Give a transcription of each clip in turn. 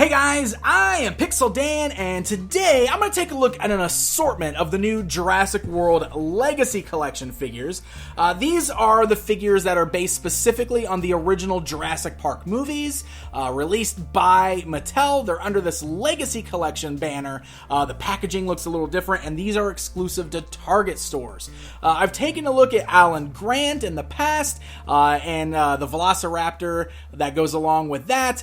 Hey guys, I am Pixel Dan, and today I'm going to take a look at an assortment of the new Jurassic World Legacy Collection figures. These are the figures that are based specifically on the original Jurassic Park movies, released by Mattel. They're under this Legacy Collection banner. The packaging looks a little different, and these are exclusive to Target stores. I've taken a look at Alan Grant in the past, and the Velociraptor that goes along with that.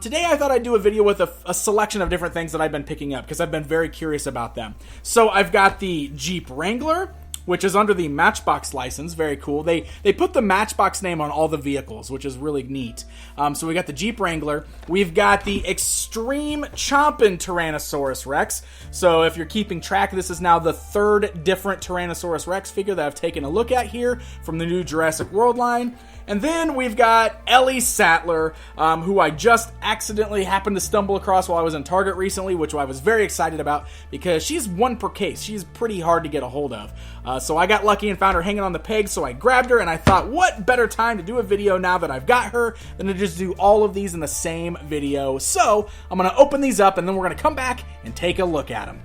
Today I thought I'd do a video with a selection of different things that I've been picking up because I've been very curious about them. So I've got the Jeep Wrangler, which is under the Matchbox license. Very cool. They put the Matchbox name on all the vehicles, which is really neat. So we got the Jeep Wrangler. We've got the Extreme Chompin' Tyrannosaurus Rex. So if you're keeping track, this is now the third different Tyrannosaurus Rex figure that I've taken a look at here from the new Jurassic World line. And then we've got Ellie Sattler, who I just accidentally happened to stumble across while I was in Target recently, which I was very excited about because she's one per case. She's pretty hard to get a hold of. So I got lucky and found her hanging on the peg, so I grabbed her, and I thought, what better time to do a video now that I've got her than to just do all of these in the same video. So I'm going to open these up, and then we're going to come back and take a look at them.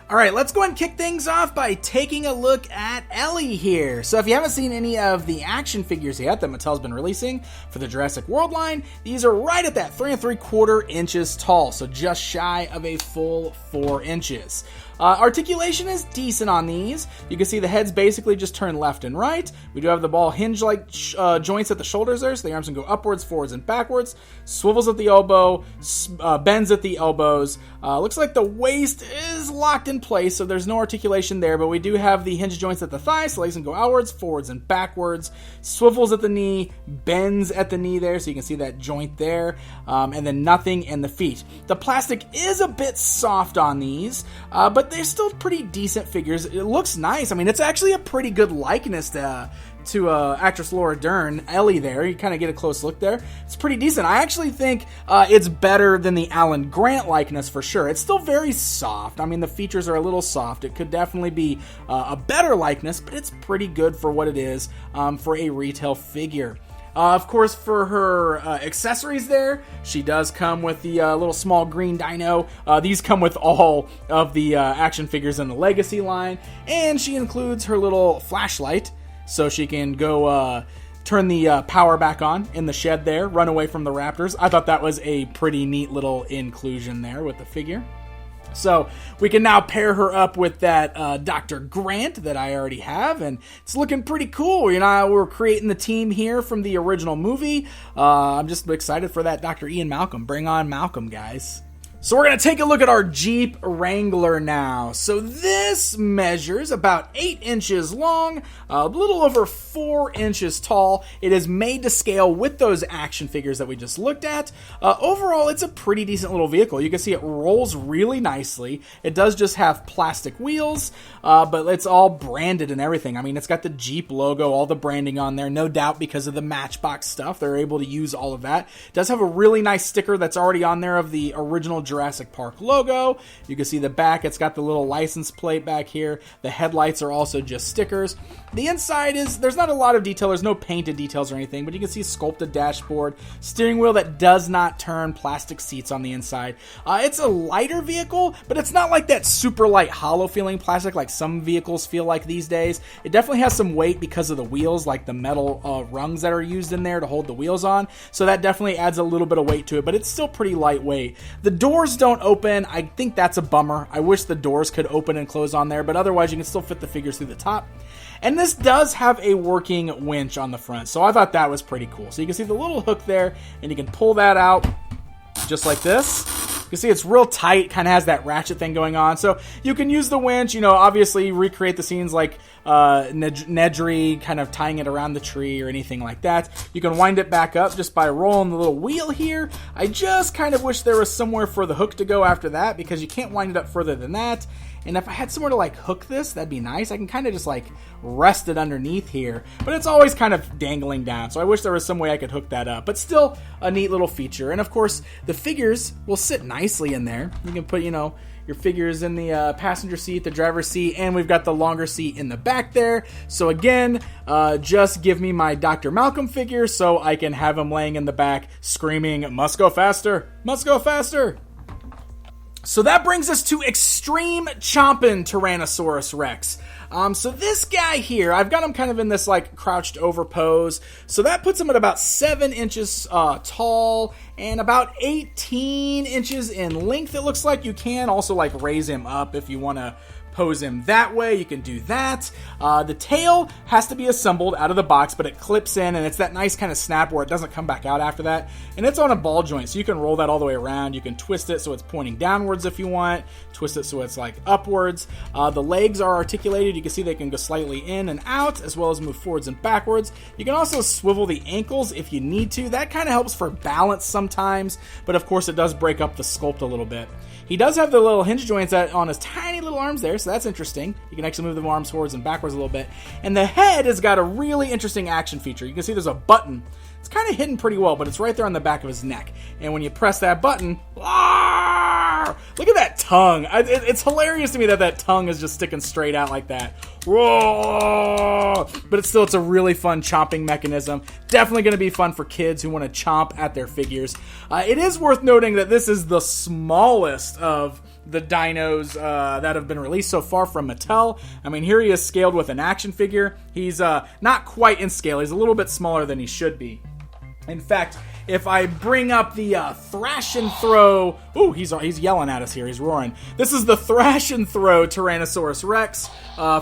Alright, let's go ahead and kick things off by taking a look at Ellie here. So if you haven't seen any of the action figures yet that Mattel's been releasing for the Jurassic World line, these are right at that 3 3/4 inches tall, so just shy of a full 4 inches. Articulation is decent on these. You can see the heads basically just turn left and right. We do have the ball hinge-like joints at the shoulders there, so the arms can go upwards, forwards, and backwards. Swivels at the elbow, bends at the elbows. Looks like the waist is locked in place, so there's no articulation there, but we do have the hinge joints at the thighs, so legs can go outwards, forwards, and backwards. Swivels at the knee, bends at the knee there, so you can see that joint there, and then nothing in the feet. The plastic is a bit soft on these, but they're still pretty decent figures. It looks nice. I mean, it's actually a pretty good likeness to actress Laura Dern, Ellie there. You kind of get a close look there. It's pretty decent. I actually think it's better than the Alan Grant likeness for sure. It's still very soft. I mean, the features are a little soft. It could definitely be a better likeness, but it's pretty good for what it is for a retail figure. Of course, for her accessories there, she does come with the little small green dino. These come with all of the action figures in the Legacy line. And she includes her little flashlight, so she can go turn the power back on in the shed there, run away from the raptors. I thought that was a pretty neat little inclusion there with the figure. So we can now pair her up with that Dr. Grant that I already have, and it's looking pretty cool. You know, we're creating the team here from the original movie. I'm just excited for that Dr. Ian Malcolm. Bring on Malcolm, guys. So we're going to take a look at our Jeep Wrangler now. So this measures about 8 inches long, a little over 4 inches tall. It is made to scale with those action figures that we just looked at. Overall, it's a pretty decent little vehicle. You can see it rolls really nicely. It does just have plastic wheels, but it's all branded and everything. I mean, it's got the Jeep logo, all the branding on there, no doubt because of the Matchbox stuff. They're able to use all of that. It does have a really nice sticker that's already on there of the original Jurassic Park logo. You can see the back, it's got the little license plate back here. The headlights are also just stickers. The inside there's not a lot of detail, there's no painted details or anything, but you can see sculpted dashboard, steering wheel that does not turn, plastic seats on the inside. It's a lighter vehicle, but it's not like that super light hollow feeling plastic like some vehicles feel like these days. It definitely has some weight because of the wheels, like the metal rungs that are used in there to hold the wheels on, so that definitely adds a little bit of weight to it, but it's still pretty lightweight. The doors don't open. I think that's a bummer. I wish the doors could open and close on there, but otherwise you can still fit the figures through the top. And this does have a working winch on the front, so I thought that was pretty cool. So you can see the little hook there, and you can pull that out just like this. You can see it's real tight, kind of has that ratchet thing going on. So you can use the winch, you know, obviously recreate the scenes like Nedry kind of tying it around the tree or anything like that. You can wind it back up just by rolling the little wheel here. I just kind of wish there was somewhere for the hook to go after that because you can't wind it up further than that. and if I had somewhere to like hook this, that'd be nice. I can kind of just like rest it underneath here, but it's always kind of dangling down, so I wish there was some way I could hook that up, but still a neat little feature. And of course, the figures will sit nicely in there. You can put, you know, your figures in the passenger seat, the driver's seat, and we've got the longer seat in the back there. So again, just give me my Dr. Malcolm figure so I can have him laying in the back screaming, "Must go faster! Must go faster!" So that brings us to Extreme Chompin' Tyrannosaurus Rex. So this guy here, I've got him kind of in this like crouched over pose. So that puts him at about 7 inches tall and about 18 inches in length. It looks like you can also like raise him up if you want to pose him that way. You can do that. The tail has to be assembled out of the box, but it clips in, and it's that nice kind of snap where it doesn't come back out after that. And it's on a ball joint, so you can roll that all the way around. You can twist it so it's pointing downwards if you want. Twist it so it's like upwards. The legs are articulated. You can see they can go slightly in and out, as well as move forwards and backwards. You can also swivel the ankles if you need to. That kind of helps for balance sometimes, but of course it does break up the sculpt a little bit. He does have the little hinge joints on his tiny little arms there, so that's interesting. You can actually move the arms forwards and backwards a little bit. And the head has got a really interesting action feature. You can see there's a button. It's kind of hidden pretty well, but it's right there on the back of his neck. And when you press that button, look at that tongue. It's hilarious to me that tongue is just sticking straight out like that. But it's a really fun chomping mechanism. Definitely going to be fun for kids who want to chomp at their figures. It is worth noting that this is the smallest of the dinos that have been released so far from Mattel. I mean, here he is scaled with an action figure. He's not quite in scale. He's a little bit smaller than he should be. In fact, if I bring up the Thrash and Throw... Ooh, he's yelling at us here. He's roaring. This is the Thrash and Throw Tyrannosaurus Rex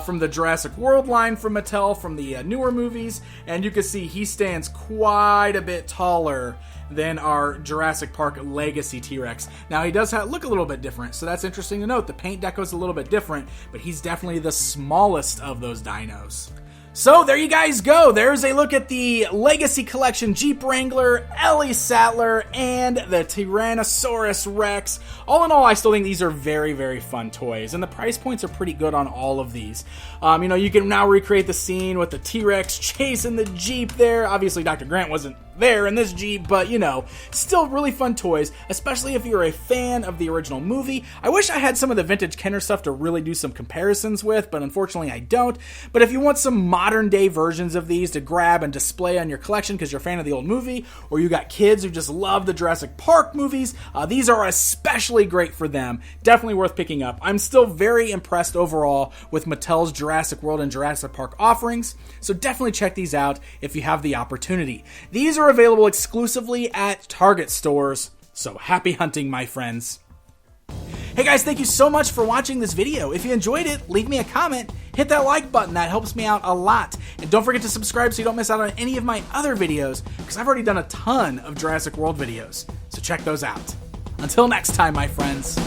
from the Jurassic World line from Mattel from the newer movies. And you can see he stands quite a bit taller than our Jurassic Park Legacy T-Rex. Now, he does look a little bit different, so that's interesting to note. The paint deco is a little bit different, but he's definitely the smallest of those dinos. So there you guys go. There's a look at the Legacy Collection Jeep Wrangler, Ellie Sattler, and the Tyrannosaurus Rex. All in all, I still think these are very, very fun toys, and the price points are pretty good on all of these. You can now recreate the scene with the T-Rex chasing the Jeep there. Obviously, Dr. Grant wasn't there in this Jeep, but still really fun toys, especially if you're a fan of the original movie. I wish I had some of the vintage Kenner stuff to really do some comparisons with, but unfortunately I don't. But if you want some modern day versions of these to grab and display on your collection because you're a fan of the old movie, or you got kids who just love the Jurassic Park movies, these are especially great for them. Definitely worth picking up. I'm still very impressed overall with Mattel's Jurassic World and Jurassic Park offerings, so definitely check these out if you have the opportunity. These are available exclusively at Target stores, so happy hunting, my friends. Hey guys, thank you so much for watching this video. If you enjoyed it, leave me a comment, hit that like button, that helps me out a lot. And don't forget to subscribe so you don't miss out on any of my other videos, because I've already done a ton of Jurassic World videos, so check those out. Until next time, my friends.